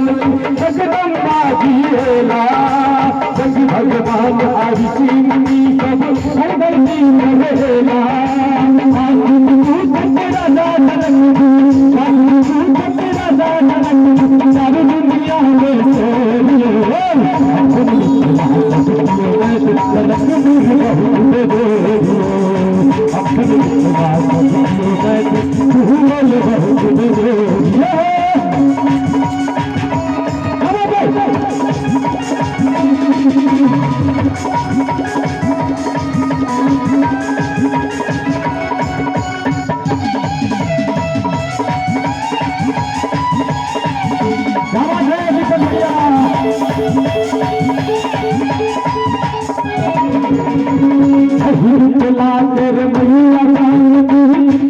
जगदम्बा जिएला जग भगवान हरि सिंह सब धरती में रहेला सारी दुनिया में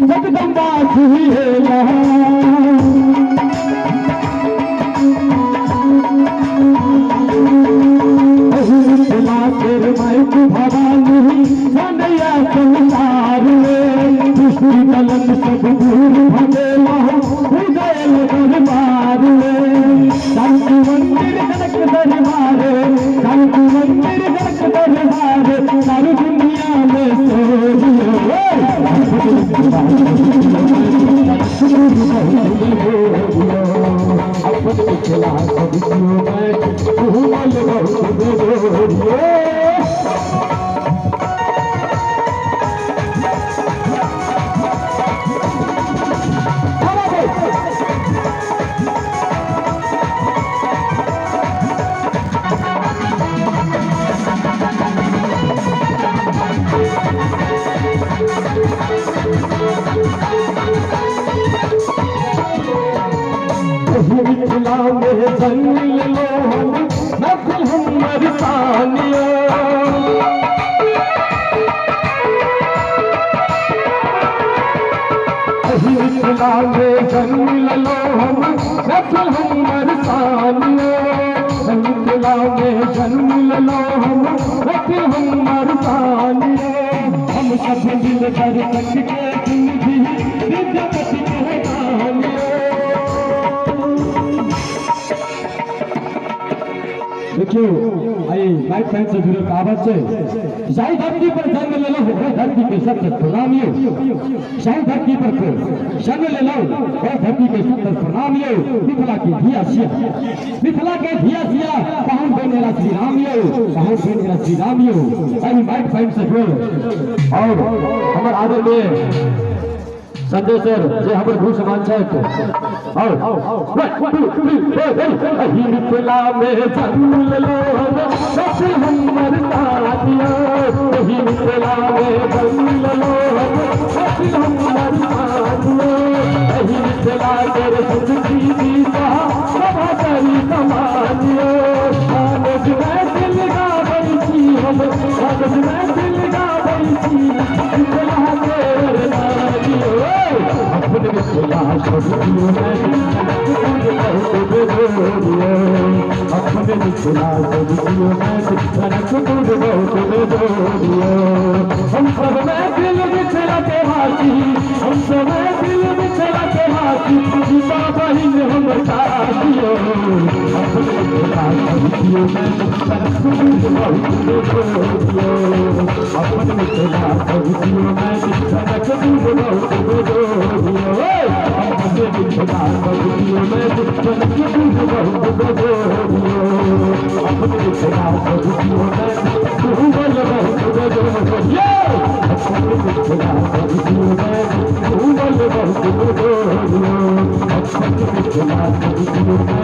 जगदम्बा जिएला भवानी कन्हैया संसार में दूसरी कलम सब दूर भगेला हृदय दरबार में शांति मंदिर जनक दरबार शांति मंदिर जनक दरबार सारी दुनिया में अपने खिलाफ हम सब दिल कर देखियो आई लाइफ साइंस से जुड़े कहावत से शाही धरती पर जन्म ले लो धरती के सबसे प्रणामियो शाही धरती पर जन्म ले लो धरती के सबसे प्रणामियो मिथिला के धिया सिया कहां बनेला श्री रामियो कहां बनेला श्री रामियो आई लाइफ साइंस से जुड़े और हमारे आगे में संजय सर जे हमर भू समान छै और मिथिला में जन्म लो सबसे हमर तातिया ही मिथिला में जन्म लो सबसे हमर तातिया ही मिथिला के सुखी दीदा सभा करी कमानियो कागज में दिल गावई छी हम कागज में दिल गावई छी मिथिला के नारियो अपने मिथिला शब्दियों में अपने मिथिला शब्दियों में कनक दूध बहुत जोड़ियो हम सब में दिल मिथिला के हाथी हम सब में दिल मिथिला के हाथी सीता बहिन हम साथियो अपने मिथिला शब्दियों में कनक दूध बहुत जोड़ियो अपने मिथिला शब्दियों में कनक दूध बहुत जोड़ियो अपने मिथिला शब्दियों में कनक दूध बहुत जोड़ियो अपने मिथिला शब्दियों में भूगोल बहुत जोड़ियो अपने मिथिला शब्दियों में भूगोल बहुत जोड़ियो अपने मिथिला शब्दियों में